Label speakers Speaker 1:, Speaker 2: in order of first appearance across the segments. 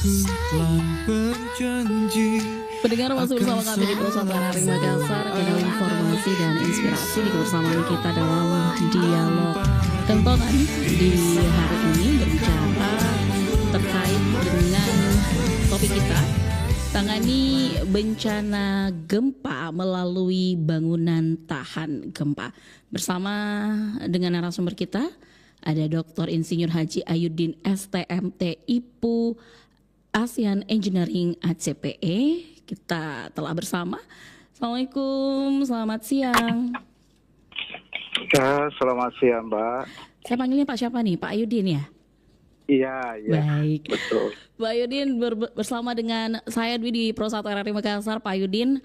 Speaker 1: telah berjanji.
Speaker 2: Pendengar masih bersama kami di Nusantara Hari Makassar, channel informasi dan inspirasi di kebersamaan kita dalam dialog kentongan di hari ini berbicara terkait dengan topik kita, tangani bencana gempa melalui bangunan tahan gempa. Bersama dengan narasumber kita ada Dr. Insinyur Haji Ayudin STMT IPU ASEAN Engineering ACPE. Kita telah bersama. Assalamualaikum, selamat siang.
Speaker 3: Ya, selamat siang, Mbak.
Speaker 2: Saya panggilnya Pak siapa nih? Pak Ayudin ya?
Speaker 3: Iya.
Speaker 2: Baik.
Speaker 3: Betul.
Speaker 2: Pak Ayudin bersama dengan saya Dwi di Pro 1 RRI Makassar. Pak Ayudin,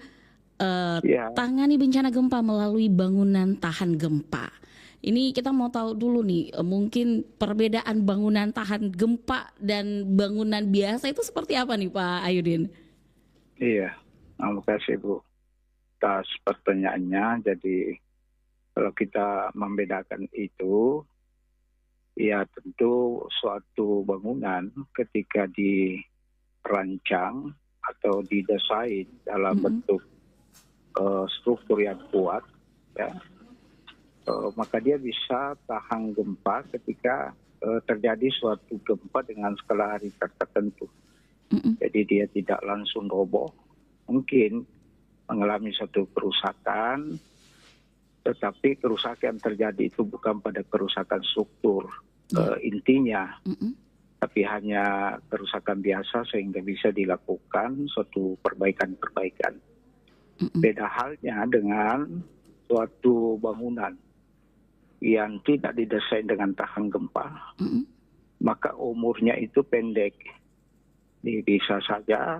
Speaker 2: tangani bencana gempa melalui bangunan tahan gempa. Ini kita mau tahu dulu nih, mungkin perbedaan bangunan tahan gempa dan bangunan biasa itu seperti apa nih Pak Ayudin?
Speaker 3: Iya, terima kasih Bu atas pertanyaannya. Jadi kalau kita membedakan itu, ya tentu suatu bangunan ketika dirancang atau didesain dalam bentuk struktur yang kuat, ya, maka dia bisa tahan gempa ketika terjadi suatu gempa dengan skala Richter tertentu. Jadi dia tidak langsung roboh, mungkin mengalami suatu kerusakan, tetapi kerusakan yang terjadi itu bukan pada kerusakan struktur intinya, tapi hanya kerusakan biasa sehingga bisa dilakukan suatu perbaikan-perbaikan. Beda halnya dengan suatu bangunan yang tidak didesain dengan tahan gempa, maka umurnya itu pendek. Jadi bisa saja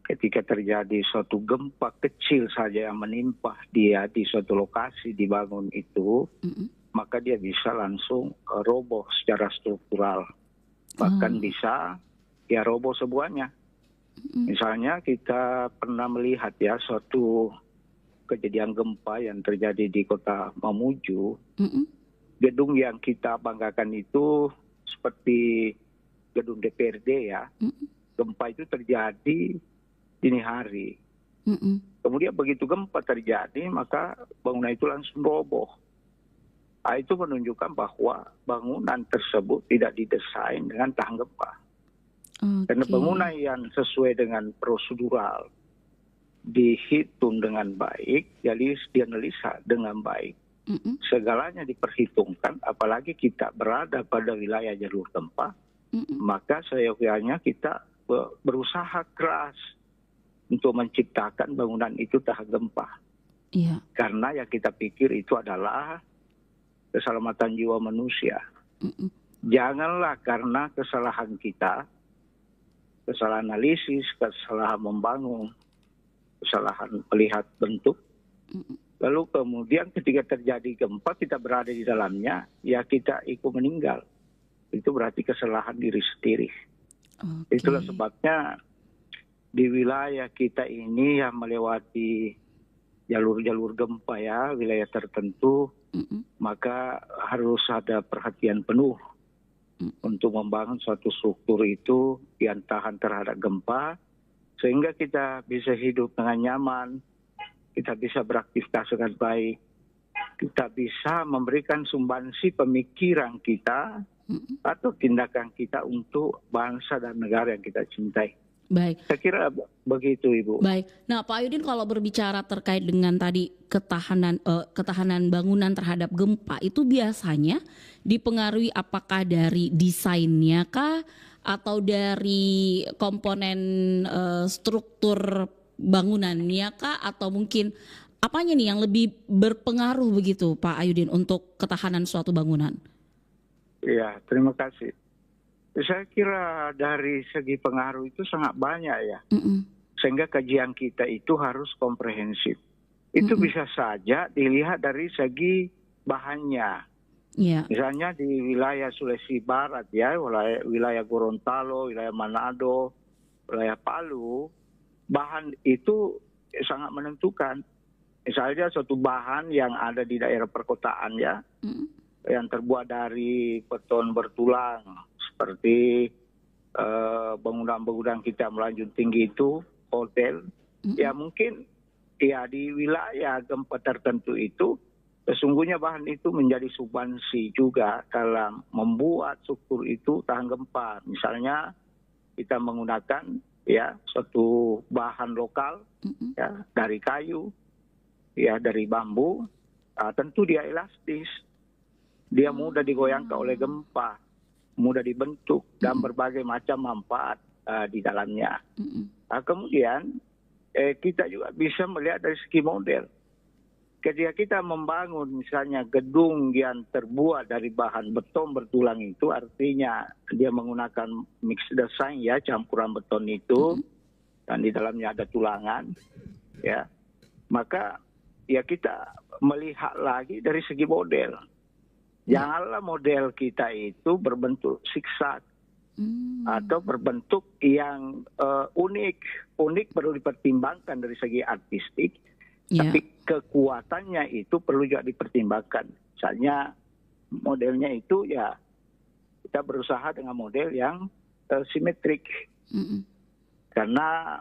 Speaker 3: ketika terjadi suatu gempa kecil saja yang menimpa dia di suatu lokasi dibangun itu, maka dia bisa langsung roboh secara struktural. Bahkan bisa ya roboh semuanya. Misalnya kita pernah melihat ya suatu kejadian gempa yang terjadi di kota Mamuju. Gedung yang kita banggakan itu seperti gedung DPRD ya. Gempa itu terjadi dini hari. Kemudian begitu gempa terjadi, maka bangunan itu langsung roboh. Nah, itu menunjukkan bahwa bangunan tersebut tidak didesain dengan tahan gempa. Karena bangunan yang sesuai dengan prosedural, dihitung dengan baik, jadi dianalisa dengan baik. Segalanya diperhitungkan, apalagi kita berada pada wilayah jalur gempa, maka seyogyanya kita berusaha keras untuk menciptakan bangunan itu tahan gempa. Karena yang kita pikir itu adalah keselamatan jiwa manusia. Janganlah karena kesalahan kita, kesalahan analisis, kesalahan membangun, kesalahan melihat bentuk, lalu kemudian ketika terjadi gempa kita berada di dalamnya, ya kita ikut meninggal. Itu berarti kesalahan diri sendiri. Itulah sebabnya di wilayah kita ini yang melewati jalur-jalur gempa ya, wilayah tertentu, maka harus ada perhatian penuh untuk membangun suatu struktur itu yang tahan terhadap gempa, sehingga kita bisa hidup dengan nyaman, kita bisa beraktivitas dengan baik, kita bisa memberikan sumbangsi pemikiran kita atau tindakan kita untuk bangsa dan negara yang kita cintai.
Speaker 2: Baik.
Speaker 3: Saya kira begitu, Ibu.
Speaker 2: Baik. Nah, Pak Ayudin, kalau berbicara terkait dengan tadi ketahanan bangunan terhadap gempa, itu biasanya dipengaruhi apakah dari desainnya kah atau dari komponen struktur bangunannya kah, atau mungkin apanya nih yang lebih berpengaruh begitu Pak Ayudin untuk ketahanan suatu bangunan?
Speaker 3: Iya, terima kasih. Saya kira dari segi pengaruh itu sangat banyak ya. Sehingga kajian kita itu harus komprehensif. Itu bisa saja dilihat dari segi bahannya. Misalnya di wilayah Sulawesi Barat ya, wilayah Gorontalo, wilayah Manado, wilayah Palu, bahan itu sangat menentukan. Misalnya suatu bahan yang ada di daerah perkotaan ya, yang terbuat dari beton bertulang seperti bangunan-bangunan kita melaju tinggi itu, hotel, ya mungkin ya di wilayah gempa tertentu itu sesungguhnya bahan itu menjadi substansi juga dalam membuat struktur itu tahan gempa. Misalnya kita menggunakan ya suatu bahan lokal ya dari kayu, ya dari bambu, tentu dia elastis, dia mudah digoyangkan oleh gempa, mudah dibentuk dan berbagai macam manfaat di dalamnya. Kemudian kita juga bisa melihat dari segi model. Ketika kita membangun misalnya gedung yang terbuat dari bahan beton bertulang itu, artinya dia menggunakan mix design ya, campuran beton itu, dan di dalamnya ada tulangan, ya. Maka ya kita melihat lagi dari segi model. Janganlah model kita itu berbentuk zigzag atau berbentuk yang unik. Unik perlu dipertimbangkan dari segi artistik. Tapi kekuatannya itu perlu juga dipertimbangkan. Misalnya modelnya itu ya kita berusaha dengan model yang simetrik. Karena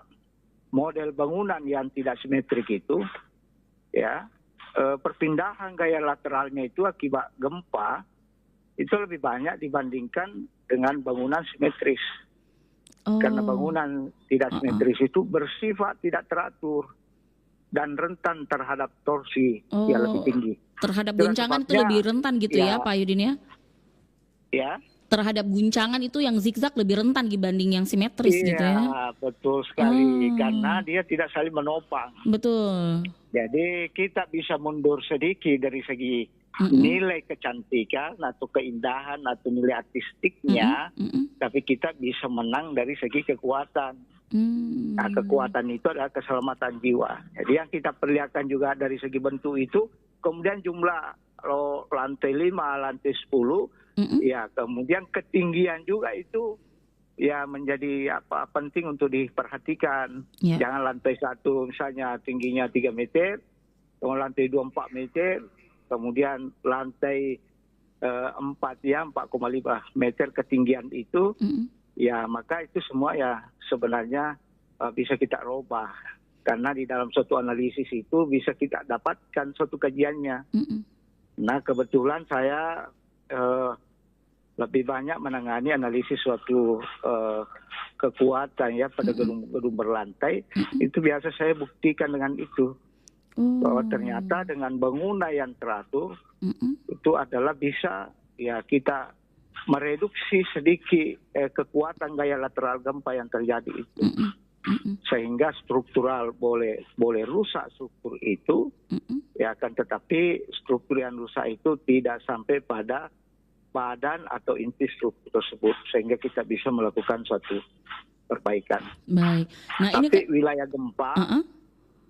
Speaker 3: model bangunan yang tidak simetrik itu ya perpindahan gaya lateralnya itu akibat gempa itu lebih banyak dibandingkan dengan bangunan simetris. Karena bangunan tidak simetris itu bersifat tidak teratur dan rentan terhadap torsi yang lebih tinggi.
Speaker 2: Terhadap guncangan itu lebih rentan gitu ya Pak Yudin ya? Ya. Terhadap guncangan itu yang zigzag lebih rentan dibanding yang simetris gitu ya?
Speaker 3: Iya, betul sekali. Karena dia tidak saling menopang.
Speaker 2: Betul.
Speaker 3: Jadi kita bisa mundur sedikit dari segi nilai kecantikan atau keindahan atau nilai artistiknya, tapi kita bisa menang dari segi kekuatan. Nah, kekuatan itu adalah keselamatan jiwa. Jadi yang kita perlihatkan juga dari segi bentuk itu, kemudian jumlah lantai 5, lantai 10, ya kemudian ketinggian juga itu ya menjadi penting untuk diperhatikan. Jangan lantai 1 misalnya tingginya 3 meter, kemudian lantai 2 4 meter, kemudian lantai 4 ya 4,5 meter ketinggian itu. Ya maka itu semua ya sebenarnya bisa kita rubah. Karena di dalam suatu analisis itu bisa kita dapatkan suatu kajiannya. Nah kebetulan saya lebih banyak menangani analisis suatu kekuatan ya pada gedung berlantai. Itu biasa saya buktikan dengan itu. Bahwa ternyata dengan bangunan yang teratur itu adalah bisa ya kita mereduksi sedikit kekuatan gaya lateral gempa yang terjadi itu, sehingga struktural boleh rusak struktur itu, ya akan tetapi struktur yang rusak itu tidak sampai pada badan atau inti struktur tersebut, sehingga kita bisa melakukan suatu perbaikan.
Speaker 2: Baik. Nah,
Speaker 3: tapi ini wilayah gempa,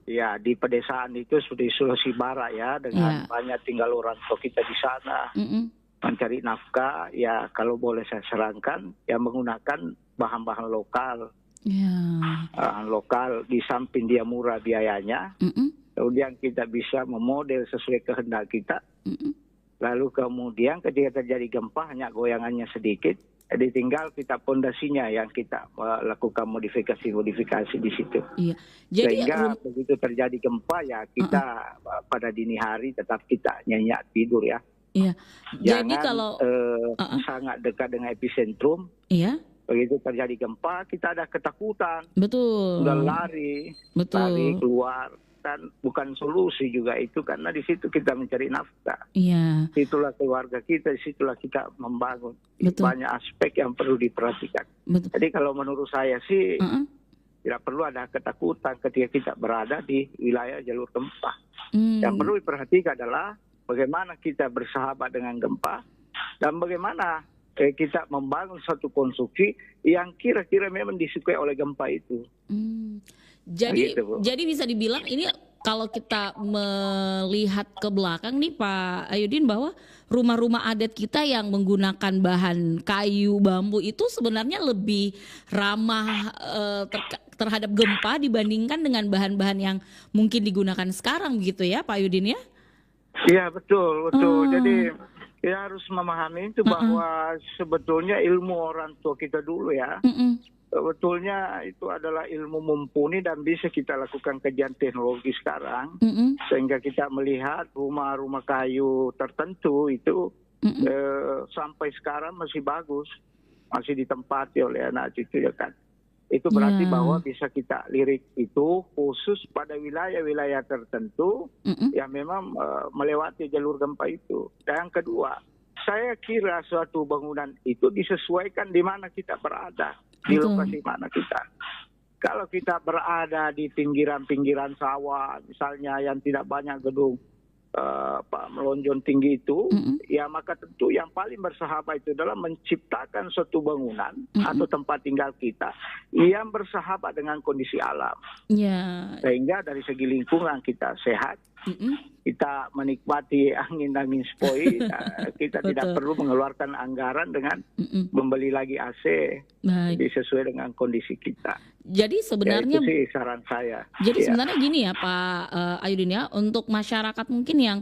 Speaker 3: ya di pedesaan itu sudah di Sulawesi Barat ya, dengan banyak tinggal orang tua kita di sana. Mencari nafkah, ya kalau boleh saya sarankan, ya menggunakan bahan-bahan lokal. Bahan lokal di samping dia murah biayanya, kemudian kita bisa memodel sesuai kehendak kita. Lalu kemudian ketika terjadi gempa, hanya goyangannya sedikit, jadi tinggal kita pondasinya yang kita lakukan modifikasi di situ. Jadi, sehingga begitu terjadi gempa, ya kita pada dini hari tetap kita nyenyak tidur ya. Jangan jadi kalau sangat dekat dengan epicentrum. Begitu terjadi gempa, kita ada ketakutan. Udah lari keluar, dan bukan solusi juga itu, karena di situ kita mencari nafkah. Situlah keluarga kita, situlah kita membangun. Banyak aspek yang perlu diperhatikan. Jadi kalau menurut saya sih tidak perlu ada ketakutan ketika kita berada di wilayah jalur gempa. Yang perlu diperhatikan adalah bagaimana kita bersahabat dengan gempa dan bagaimana kita membangun suatu konstruksi yang kira-kira memang disukai oleh gempa itu.
Speaker 2: Jadi bisa dibilang ini kalau kita melihat ke belakang nih Pak Ayudin, bahwa rumah-rumah adat kita yang menggunakan bahan kayu, bambu itu sebenarnya lebih ramah terhadap gempa dibandingkan dengan bahan-bahan yang mungkin digunakan sekarang gitu ya Pak Ayudin ya?
Speaker 3: Iya betul. Jadi ya harus memahami itu bahwa sebetulnya ilmu orang tua kita dulu ya, Sebetulnya itu adalah ilmu mumpuni dan bisa kita lakukan kajian teknologi sekarang, sehingga kita melihat rumah-rumah kayu tertentu itu sampai sekarang masih bagus, masih ditempati oleh anak cucu ya kan. Itu berarti bahwa bisa kita lirik itu khusus pada wilayah-wilayah tertentu yang memang melewati jalur gempa itu. Dan yang kedua, saya kira suatu bangunan itu disesuaikan di mana kita berada, di lokasi mana kita. Kalau kita berada di pinggiran-pinggiran sawah, misalnya yang tidak banyak gedung melonjak tinggi itu, ya maka tentu yang paling bersahabat itu adalah menciptakan suatu bangunan atau tempat tinggal kita yang bersahabat dengan kondisi alam. Sehingga dari segi lingkungan kita sehat, kita menikmati angin-angin sepoi, kita tidak perlu mengeluarkan anggaran dengan membeli lagi AC, sesuai dengan kondisi kita.
Speaker 2: Jadi sebenarnya
Speaker 3: ya, itu sih saran saya.
Speaker 2: Jadi sebenarnya gini ya Pak Ayudin ya, untuk masyarakat mungkin yang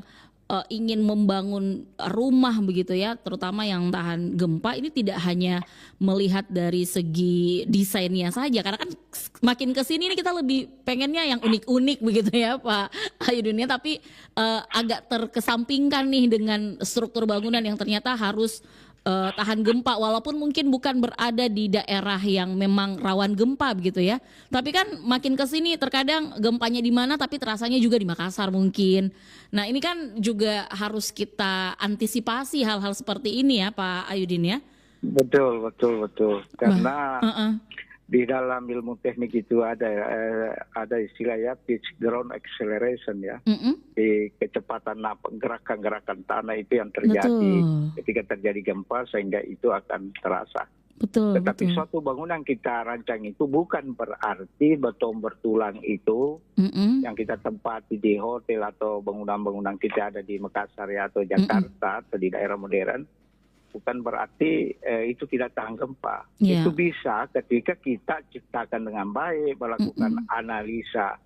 Speaker 2: ingin membangun rumah begitu ya, terutama yang tahan gempa, ini tidak hanya melihat dari segi desainnya saja, karena kan makin kesini ini kita lebih pengennya yang unik-unik begitu ya Pak Ayudin ya, tapi agak terkesampingkan nih dengan struktur bangunan yang ternyata harus tahan gempa, walaupun mungkin bukan berada di daerah yang memang rawan gempa begitu ya. Tapi kan makin kesini terkadang gempanya di mana tapi terasanya juga di Makassar mungkin. Nah ini kan juga harus kita antisipasi hal-hal seperti ini ya Pak Ayudin ya.
Speaker 3: Betul. Karena di dalam ilmu teknik itu ada istilahnya pitch ground acceleration ya. Di kecepatan gerakan-gerakan tanah itu yang terjadi ketika terjadi gempa, sehingga itu akan terasa. Tetapi suatu bangunan kita rancang itu bukan berarti beton bertulang itu yang kita tempati di hotel atau bangunan-bangunan kita ada di Makassar ya, atau Jakarta atau di daerah modern, bukan berarti itu tidak tahan gempa. Itu bisa ketika kita ciptakan dengan baik, melakukan analisa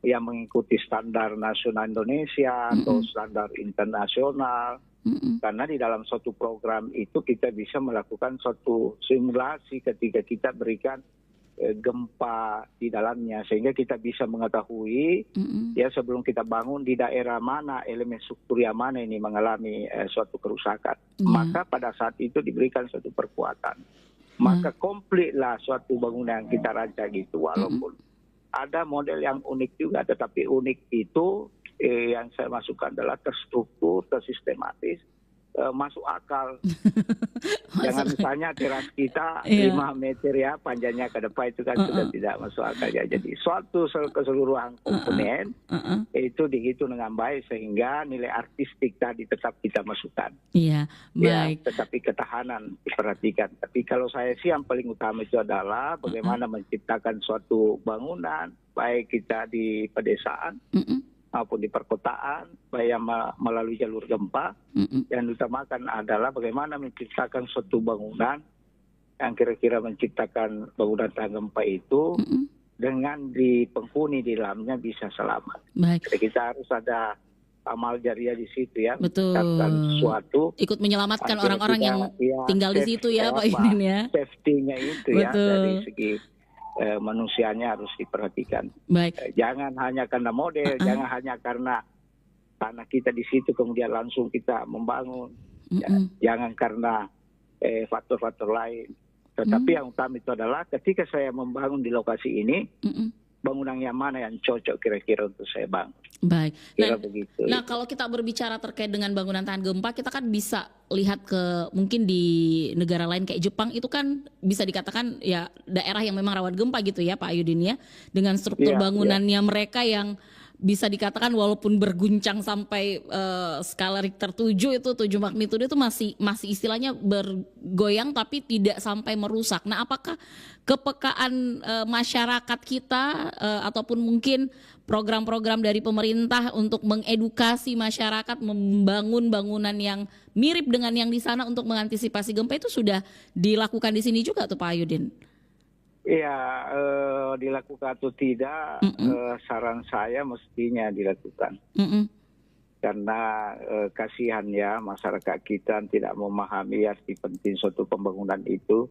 Speaker 3: yang mengikuti standar nasional Indonesia atau standar internasional. Karena di dalam suatu program itu kita bisa melakukan suatu simulasi ketika kita berikan gempa di dalamnya, sehingga kita bisa mengetahui ya sebelum kita bangun di daerah mana, elemen struktur yang mana ini mengalami suatu kerusakan. Maka pada saat itu diberikan suatu perkuatan. Maka komplitlah suatu bangunan yang kita rancang itu, walaupun ada model yang unik juga, tetapi unik itu yang saya masukkan adalah terstruktur, tersistematis, masuk akal. Jangan misalnya teras kita 5 meter ya, panjangnya ke depan itu kan sudah tidak masuk akal ya. Jadi suatu keseluruhan komponen itu dihitung dengan baik, sehingga nilai artistik tadi tetap kita masukkan. Baik. Ya, tetapi ketahanan diperhatikan. Tapi kalau saya sih yang paling utama itu adalah bagaimana menciptakan suatu bangunan, baik kita di pedesaan maupun di perkotaan, baik yang melalui jalur gempa. Yang diutamakan adalah bagaimana menciptakan suatu bangunan yang kira-kira menciptakan bangunan tahan gempa itu dengan di penghuni di dalamnya bisa selamat. Jadi kita harus ada amal jariah di situ ya, menciptakan sesuatu,
Speaker 2: ikut menyelamatkan orang-orang yang tinggal di situ ya Pak Yudin ya.
Speaker 3: Safety-nya itu ya, dari segi manusianya harus diperhatikan. Jangan hanya karena model, jangan hanya karena tanah kita di situ kemudian langsung kita membangun. Jangan karena faktor-faktor lain. Tetapi yang utama itu adalah ketika saya membangun di lokasi ini, bangunan yang mana yang cocok kira-kira untuk saya bangun.
Speaker 2: Baik. Nah, kalau kita berbicara terkait dengan bangunan tahan gempa, kita kan bisa lihat ke mungkin di negara lain kayak Jepang, itu kan bisa dikatakan ya daerah yang memang rawan gempa gitu ya Pak Ayudin ya, dengan struktur bangunannya mereka yang bisa dikatakan walaupun berguncang sampai skala Richter 7 itu 7 magnitudo itu masih istilahnya bergoyang tapi tidak sampai merusak. Nah, apakah kepekaan masyarakat kita ataupun mungkin program-program dari pemerintah untuk mengedukasi masyarakat membangun bangunan yang mirip dengan yang di sana untuk mengantisipasi gempa itu sudah dilakukan di sini juga tuh Pak Ayudin?
Speaker 3: Iya, dilakukan atau tidak, saran saya mestinya dilakukan. karena kasihan ya masyarakat kita tidak memahami arti penting suatu pembangunan itu.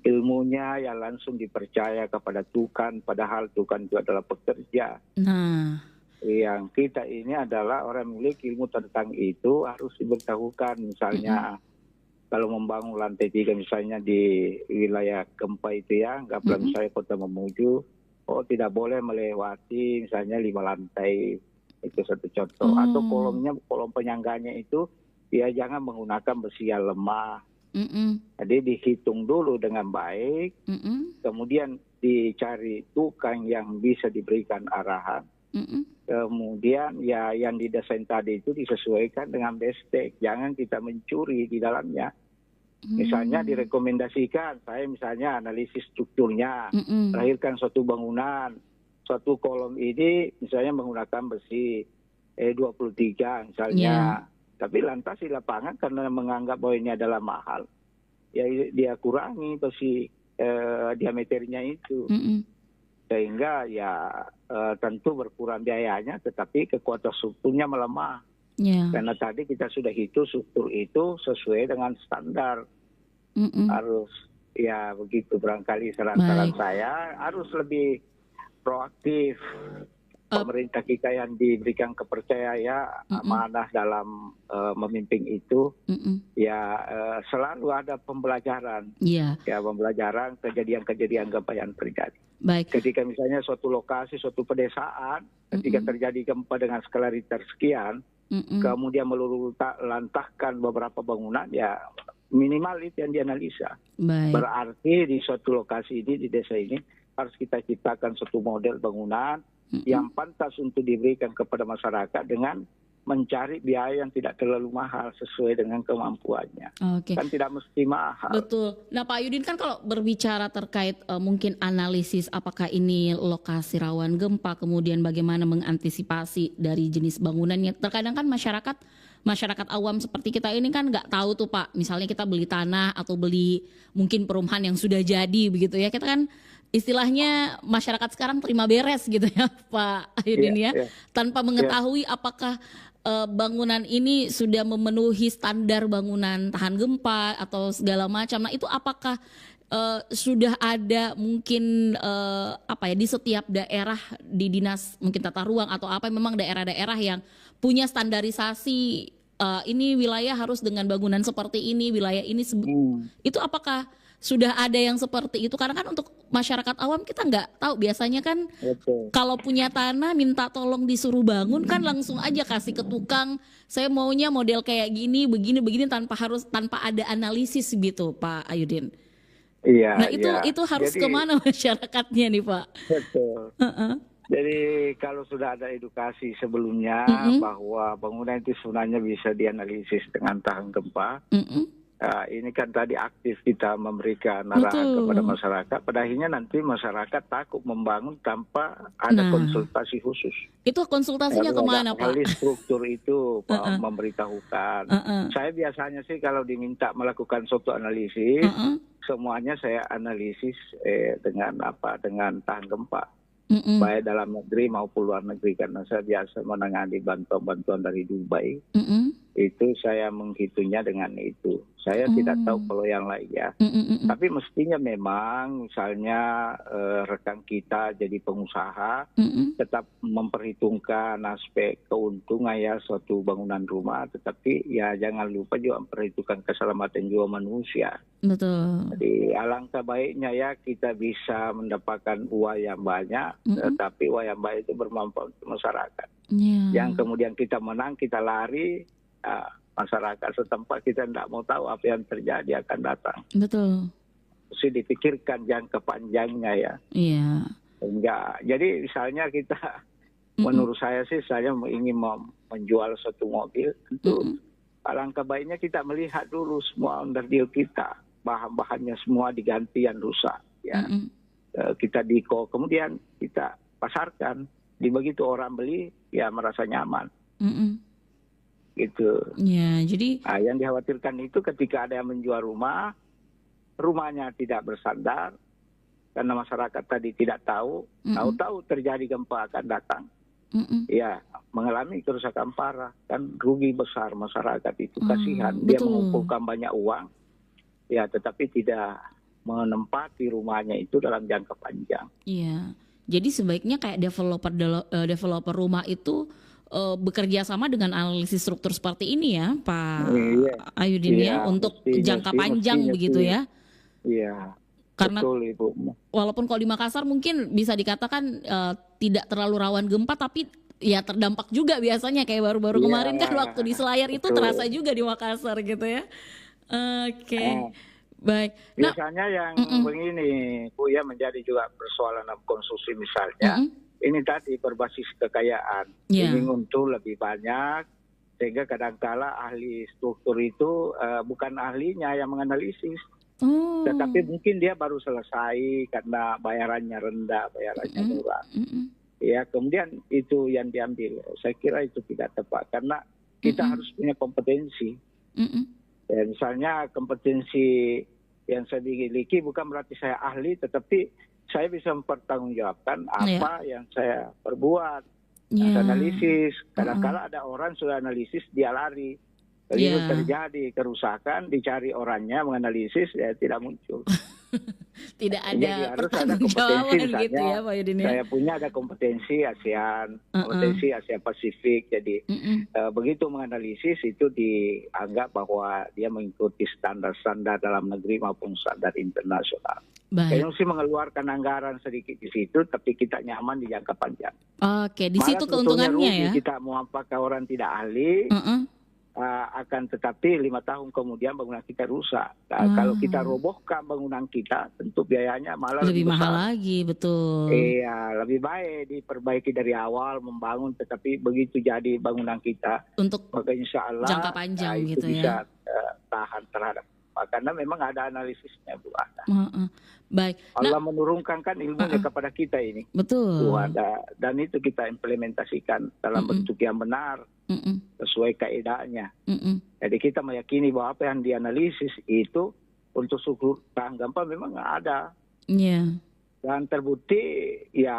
Speaker 3: Ilmunya ya langsung dipercaya kepada Tuhan, padahal Tuhan itu adalah pekerja.
Speaker 2: Nah,
Speaker 3: Yang kita ini adalah orang yang memiliki ilmu tentang itu harus diberitahukan. Misalnya kalau membangun lantai 3 misalnya di wilayah gempa itu ya, nggak perlu misalnya Kota Mamuju, tidak boleh melewati misalnya 5 lantai. Itu satu contoh. Atau kolom penyangganya itu ya jangan menggunakan besi yang lemah. Jadi dihitung dulu dengan baik, kemudian dicari tukang yang bisa diberikan arahan. Kemudian ya yang didesain tadi itu disesuaikan dengan bestek. Jangan kita mencuri di dalamnya. Misalnya direkomendasikan, saya misalnya analisis strukturnya, lahirkan suatu bangunan, suatu kolom ini misalnya menggunakan besi E23 misalnya. Tapi lantas di lapangan karena menganggap bahwa ini adalah mahal, ya dia kurangi besi diameternya itu. Sehingga ya tentu berkurang biayanya, tetapi kekuatan strukturnya melemah. Karena tadi kita sudah hitung struktur itu sesuai dengan standar. Harus ya begitu barangkali saran-saran saya harus lebih proaktif. Pemerintah kita yang diberikan kepercayaan amanah dalam memimpin itu, ya selalu ada pembelajaran. Ya pembelajaran kejadian-kejadian gempa yang terjadi.
Speaker 2: Baik.
Speaker 3: Ketika misalnya suatu lokasi, suatu pedesaan, ketika terjadi gempa dengan skala Richter sekian, kemudian meluluhlantahkan beberapa bangunan, ya minimal itu yang dianalisa.
Speaker 2: Baik.
Speaker 3: Berarti di suatu lokasi ini, di desa ini, harus kita ciptakan suatu model bangunan yang pantas untuk diberikan kepada masyarakat dengan mencari biaya yang tidak terlalu mahal sesuai dengan kemampuannya. Kan tidak mesti mahal.
Speaker 2: Betul. Nah Pak Yudin, kan kalau berbicara terkait mungkin analisis apakah ini lokasi rawan gempa, kemudian bagaimana mengantisipasi dari jenis bangunannya. Terkadang kan masyarakat awam seperti kita ini kan nggak tahu tuh Pak. Misalnya kita beli tanah atau beli mungkin perumahan yang sudah jadi begitu ya. Kita kan istilahnya masyarakat sekarang terima beres gitu ya Pak Yudin ya. Tanpa mengetahui apakah bangunan ini sudah memenuhi standar bangunan tahan gempa atau segala macam. Nah itu apakah sudah ada mungkin di setiap daerah di dinas mungkin tata ruang atau apa, memang daerah-daerah yang punya standarisasi ini wilayah harus dengan bangunan seperti ini, wilayah ini itu apakah sudah ada yang seperti itu? Karena kan untuk masyarakat awam kita nggak tahu, biasanya kan kalau punya tanah minta tolong disuruh bangun kan langsung aja kasih ke tukang, saya maunya model kayak gini, begini tanpa ada analisis gitu Pak Ayudin.
Speaker 3: Iya.
Speaker 2: Nah itu harus kemana masyarakatnya nih Pak? Betul.
Speaker 3: Jadi kalau sudah ada edukasi sebelumnya bahwa bangunan itu sebenarnya bisa dianalisis dengan tahan gempa. Ini kan tadi aktif kita memberikan arahan kepada masyarakat. Pada akhirnya nanti masyarakat takut membangun tanpa ada konsultasi khusus.
Speaker 2: Itu konsultasinya kemana Pak?
Speaker 3: Ahli struktur itu memberitahukan. Saya biasanya sih kalau diminta melakukan suatu analisis, semuanya saya analisis dengan tahan gempa. Baik dalam negeri maupun luar negeri, karena saya biasa menangani bantuan-bantuan dari Dubai. Itu saya menghitungnya dengan itu. Saya tidak tahu kalau yang lain ya. Tapi mestinya memang misalnya rekan kita jadi pengusaha tetap memperhitungkan aspek keuntungan ya suatu bangunan rumah, tetapi ya jangan lupa juga memperhitungkan keselamatan jiwa manusia.
Speaker 2: Betul.
Speaker 3: Jadi alangkah baiknya ya kita bisa mendapatkan uang yang banyak, tetapi uang yang baik itu bermanfaat untuk masyarakat. Yang kemudian kita menang, kita lari, masyarakat setempat kita tidak mau tahu apa yang terjadi akan datang. Betul. Mesti dipikirkan jangka panjangnya ya. Iya. Enggak. Jadi misalnya kita, menurut saya sih, saya ingin menjual suatu mobil, tentu alangkah baiknya kita melihat dulu semua underdeal kita, bahan-bahannya semua diganti yang rusak. Ya. Kita diko, kemudian kita pasarkan. Di begitu orang beli, ya merasa nyaman. Gitu. Ya, jadi yang dikhawatirkan itu ketika ada yang menjual rumah, rumahnya tidak bersandar karena masyarakat tadi tidak tahu, tahu-tahu terjadi gempa akan datang. Ya, mengalami kerusakan parah, kan rugi besar masyarakat itu. Kasihan dia
Speaker 2: betul.
Speaker 3: mengumpulkan banyak uang, ya tetapi tidak menempati rumahnya itu dalam jangka panjang.
Speaker 2: Iya. Jadi sebaiknya kayak developer rumah itu bekerja sama dengan analisis struktur seperti ini ya, Pak
Speaker 3: Iya,
Speaker 2: Ayudin ya,
Speaker 3: iya,
Speaker 2: untuk
Speaker 3: mestinya
Speaker 2: jangka
Speaker 3: sih,
Speaker 2: panjang
Speaker 3: mestinya
Speaker 2: begitu
Speaker 3: sih.
Speaker 2: ya.
Speaker 3: Iya,
Speaker 2: Karena
Speaker 3: betul Ibu.
Speaker 2: walaupun kalau di Makassar mungkin bisa dikatakan tidak terlalu rawan gempa, tapi ya terdampak juga biasanya kayak baru-baru
Speaker 3: Iya,
Speaker 2: kemarin kan waktu di Selayar itu
Speaker 3: betul.
Speaker 2: terasa juga di Makassar gitu ya. Oke,
Speaker 3: Eh,
Speaker 2: baik. Nah,
Speaker 3: Biasanya yang
Speaker 2: mm-mm,
Speaker 3: begini, Bu, ya menjadi juga persoalan dalam konstruksi misalnya.
Speaker 2: mm-mm,
Speaker 3: Ini tadi berbasis kekayaan,
Speaker 2: ya,
Speaker 3: ingin untung lebih banyak, sehingga kadangkala ahli struktur itu bukan ahlinya yang menganalisis,
Speaker 2: oh,
Speaker 3: tetapi mungkin dia baru selesai karena bayarannya rendah, bayarannya
Speaker 2: mm-mm,
Speaker 3: murah.
Speaker 2: mm-mm,
Speaker 3: Ya, kemudian itu yang diambil. Saya kira itu tidak tepat karena kita
Speaker 2: mm-mm,
Speaker 3: harus punya kompetensi.
Speaker 2: mm-mm.
Speaker 3: Ya, misalnya kompetensi yang saya miliki bukan berarti saya ahli, tetapi saya bisa mempertanggungjawabkan
Speaker 2: Ya,
Speaker 3: apa yang saya perbuat.
Speaker 2: ya,
Speaker 3: Saya analisis. Kadang-kala ada orang sudah analisis, dia lari. Begitu
Speaker 2: ya.
Speaker 3: terjadi kerusakan, dicari orangnya menganalisis, ya tidak muncul.
Speaker 2: Tidak
Speaker 3: Jadi
Speaker 2: ada
Speaker 3: harus ada
Speaker 2: pertanggungjawaban
Speaker 3: kompetensi,
Speaker 2: gitu
Speaker 3: misalnya
Speaker 2: ya, Pak Yudin ya.
Speaker 3: saya punya ada kompetensi ASEAN,
Speaker 2: Uh-uh.
Speaker 3: kompetensi Asia Pasifik. Jadi
Speaker 2: Mm-mm.
Speaker 3: begitu menganalisis itu dianggap bahwa dia mengikuti standar-standar dalam negeri maupun standar internasional.
Speaker 2: Baik.
Speaker 3: Kayaknya mesti mengeluarkan anggaran sedikit di situ, tapi kita nyaman di jangka panjang.
Speaker 2: Oke, di
Speaker 3: Malah
Speaker 2: situ
Speaker 3: sebetulnya
Speaker 2: keuntungannya
Speaker 3: rugi
Speaker 2: ya.
Speaker 3: kita mau apakah orang tidak ahli,
Speaker 2: Uh-uh.
Speaker 3: akan tetapi 5 tahun kemudian bangunan kita rusak. Kalau kita robohkan bangunan kita, tentu biayanya malah
Speaker 2: Lebih
Speaker 3: lebih
Speaker 2: mahal
Speaker 3: besar.
Speaker 2: lagi, betul.
Speaker 3: Iya, lebih baik diperbaiki dari awal membangun, tetapi begitu jadi bangunan kita,
Speaker 2: Untuk
Speaker 3: maka insya Allah
Speaker 2: jangka panjang
Speaker 3: itu
Speaker 2: gitu
Speaker 3: bisa
Speaker 2: ya.
Speaker 3: tahan terhadap, karena memang ada analisisnya, Bu.
Speaker 2: Uh-uh. Baik.
Speaker 3: Allah
Speaker 2: Nah,
Speaker 3: menurunkan kan ilmunya kepada kita ini.
Speaker 2: betul.
Speaker 3: Dan itu kita implementasikan dalam bentuk yang benar,
Speaker 2: Mm-mm.
Speaker 3: sesuai kaedahnya.
Speaker 2: Mm-mm.
Speaker 3: Jadi kita meyakini bahwa apa yang dianalisis itu untuk struktur tahan gempa memang ada.
Speaker 2: Iya.
Speaker 3: Dan terbukti ya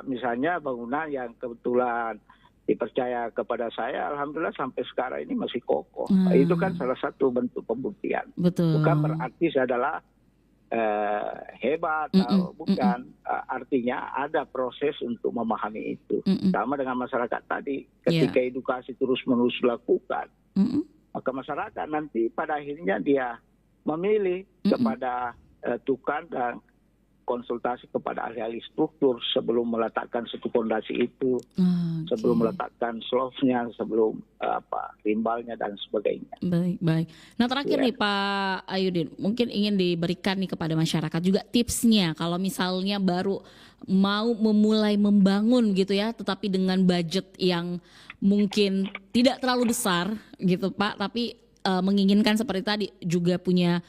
Speaker 3: misalnya bangunan yang kebetulan dipercaya kepada saya, alhamdulillah sampai sekarang ini masih kokoh. Itu kan salah satu bentuk pembuktian.
Speaker 2: Betul.
Speaker 3: Bukan berarti saya adalah hebat, bukan. Artinya ada proses untuk memahami itu. Sama dengan masyarakat tadi, ketika edukasi terus-menerus dilakukan, maka masyarakat nanti pada akhirnya dia memilih kepada tukang dan konsultasi kepada ahli-ahli struktur sebelum meletakkan satu fondasi itu, sebelum meletakkan slopnya, sebelum timbalnya dan sebagainya.
Speaker 2: Baik. Nah terakhir nih Pak Ayudin, mungkin ingin diberikan nih kepada masyarakat juga tipsnya kalau misalnya baru mau memulai membangun gitu ya, tetapi dengan budget yang mungkin tidak terlalu besar gitu Pak, tapi menginginkan seperti tadi juga punya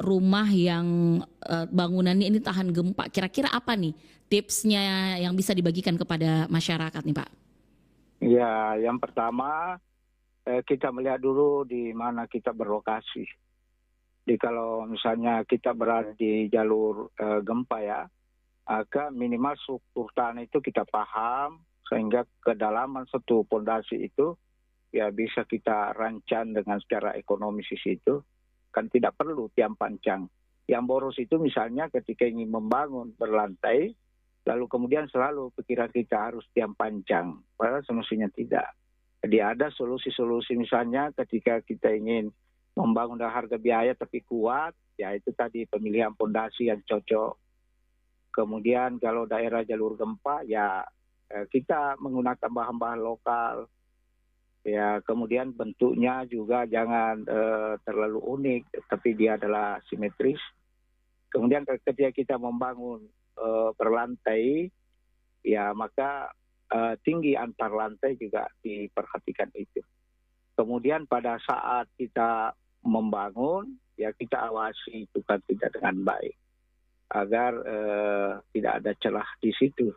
Speaker 2: rumah yang bangunannya ini tahan gempa. Kira-kira apa nih tipsnya yang bisa dibagikan kepada masyarakat nih Pak?
Speaker 3: Ya, yang pertama kita melihat dulu di mana kita berlokasi. Jadi kalau misalnya kita berada di jalur gempa ya, maka minimal struktur tanah itu kita paham sehingga kedalaman satu pondasi itu ya bisa kita rancang dengan secara ekonomis di situ. Kan tidak perlu tiang panjang. Yang boros itu misalnya ketika ingin membangun berlantai, lalu kemudian selalu pikiran kita harus tiang panjang. Padahal semestinya tidak. Jadi ada solusi-solusi misalnya ketika kita ingin membangun dengan harga biaya tapi kuat, ya itu tadi pemilihan pondasi yang cocok. Kemudian kalau daerah jalur gempa, ya kita menggunakan bahan-bahan lokal. Ya, kemudian bentuknya juga jangan terlalu unik, tapi dia adalah simetris. Kemudian ketika kita membangun berlantai, ya maka tinggi antar lantai juga diperhatikan itu. Kemudian pada saat kita membangun, ya kita awasi itu kan tidak dengan baik, agar tidak ada celah di situ.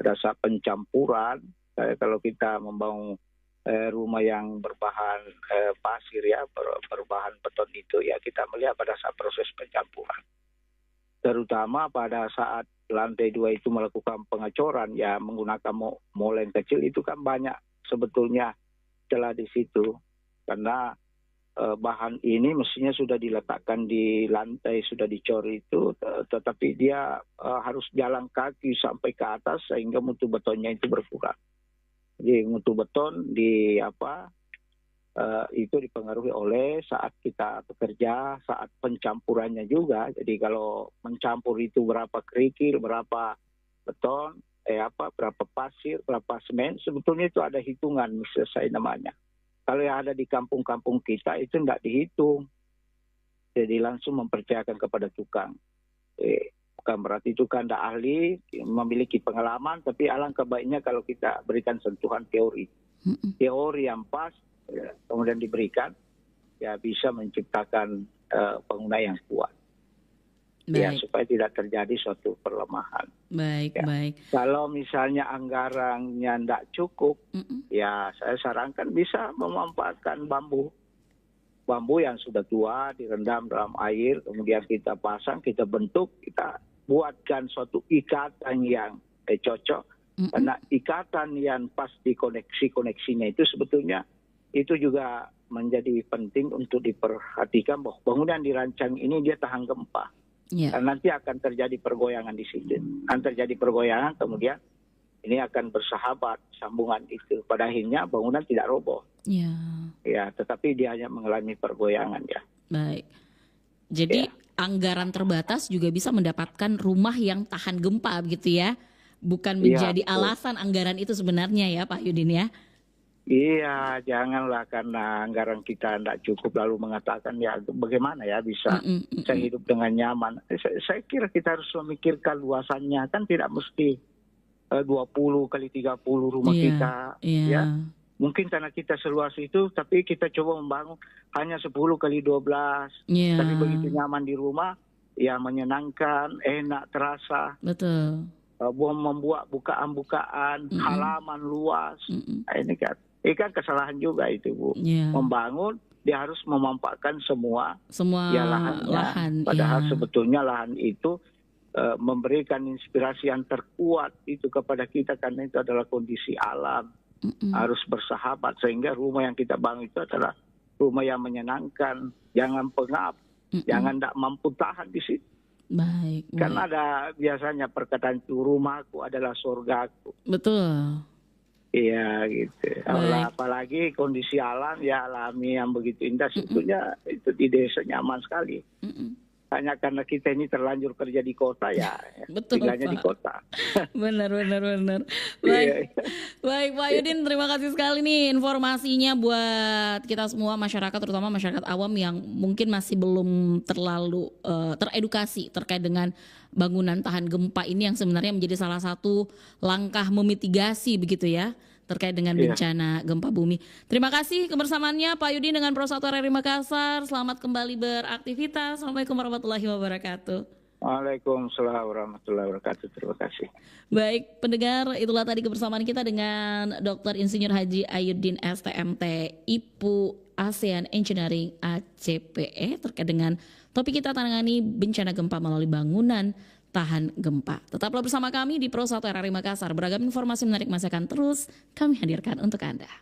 Speaker 3: Pada saat pencampuran, kalau kita membangun rumah yang berbahan pasir ya, berbahan beton itu ya kita melihat pada saat proses pencampuran. Terutama pada saat lantai 2 itu melakukan pengecoran ya menggunakan molen kecil itu kan banyak sebetulnya celah di situ, karena bahan ini mestinya sudah diletakkan di lantai, sudah dicor itu, tetapi dia harus jalan kaki sampai ke atas sehingga mutu betonnya itu berkurang. Jadi mutu beton itu dipengaruhi oleh saat kita bekerja, saat pencampurannya juga. Jadi kalau mencampur itu berapa kerikil, berapa beton, berapa pasir, berapa semen, sebetulnya itu ada hitungan, selesai namanya. Kalau yang ada di kampung-kampung kita itu tidak dihitung. Jadi langsung mempercayakan kepada tukang. Bukan berarti tukang tidak ahli, memiliki pengalaman, tapi alangkah baiknya kalau kita berikan sentuhan teori. Teori yang pas, kemudian diberikan, ya bisa menciptakan pengguna yang kuat. Ya, supaya tidak terjadi suatu perlemahan.
Speaker 2: Baik.
Speaker 3: Kalau misalnya anggarannya tidak cukup, ya saya sarankan bisa memanfaatkan bambu. Bambu yang sudah tua direndam dalam air, kemudian kita pasang, kita bentuk, kita buatkan suatu ikatan yang cocok. Karena ikatan yang pas di koneksinya itu sebetulnya itu juga menjadi penting untuk diperhatikan bahwa bangunan dirancang ini dia tahan gempa. Dan nanti akan terjadi pergoyangan di situ. Akan terjadi pergoyangan, kemudian ini akan bersahabat sambungan itu. Pada akhirnya bangunan tidak roboh. Ya, tetapi dia hanya mengalami pergoyangan ya.
Speaker 2: Baik. Jadi anggaran terbatas juga bisa mendapatkan rumah yang tahan gempa begitu ya. Bukan menjadi alasan anggaran itu sebenarnya ya Pak Yudin ya.
Speaker 3: Iya, janganlah karena anggaran kita tidak cukup lalu mengatakan ya bagaimana ya bisa saya hidup dengan nyaman. Saya kira kita harus memikirkan luasannya, kan tidak mesti 20 kali 30 rumah kita. Ya. Mungkin karena kita seluas itu, tapi kita coba membangun hanya 10 kali 12. Tapi begitu nyaman di rumah, ya menyenangkan, enak, terasa.
Speaker 2: Betul.
Speaker 3: Membuat bukaan-bukaan, halaman luas. Nah, ini kan kesalahan juga itu Bu. Membangun dia harus memanfaatkan semua lahan. Padahal sebetulnya lahan itu memberikan inspirasi yang terkuat itu kepada kita karena itu adalah kondisi alam. Harus bersahabat sehingga rumah yang kita bangun itu adalah rumah yang menyenangkan, jangan pengap, jangan tidak mampu tahan di situ.
Speaker 2: Baik.
Speaker 3: Kan ada biasanya perkataan itu rumahku adalah surgaku.
Speaker 2: Betul.
Speaker 3: Iya gitu. Apalagi kondisi alam ya alami yang begitu indah sebetulnya itu di desa nyaman sekali. Hanya karena kita ini terlanjur kerja di kota ya.
Speaker 2: Betul
Speaker 3: tinggalnya
Speaker 2: Pak.
Speaker 3: di kota.
Speaker 2: Benar. Baik Pak Yudin, terima kasih sekali nih informasinya buat kita semua masyarakat, terutama masyarakat awam yang mungkin masih belum terlalu teredukasi terkait dengan bangunan tahan gempa ini yang sebenarnya menjadi salah satu langkah memitigasi begitu ya terkait dengan bencana gempa bumi. Terima kasih kebersamaannya Pak Yudin dengan Pro 1 RRI Makassar. Selamat kembali beraktivitas. Assalamualaikum warahmatullahi wabarakatuh.
Speaker 3: Waalaikumsalam warahmatullahi wabarakatuh. Terima kasih.
Speaker 2: Baik pendengar, itulah tadi kebersamaan kita dengan Dr. Insinyur Haji Ayuddin STMT IPU ASEAN Engineering ACPE terkait dengan topik kita tangani bencana gempa melalui bangunan tahan gempa. Tetaplah bersama kami di Pro 1 RRI Makassar. Beragam informasi menarik masih akan terus kami hadirkan untuk Anda.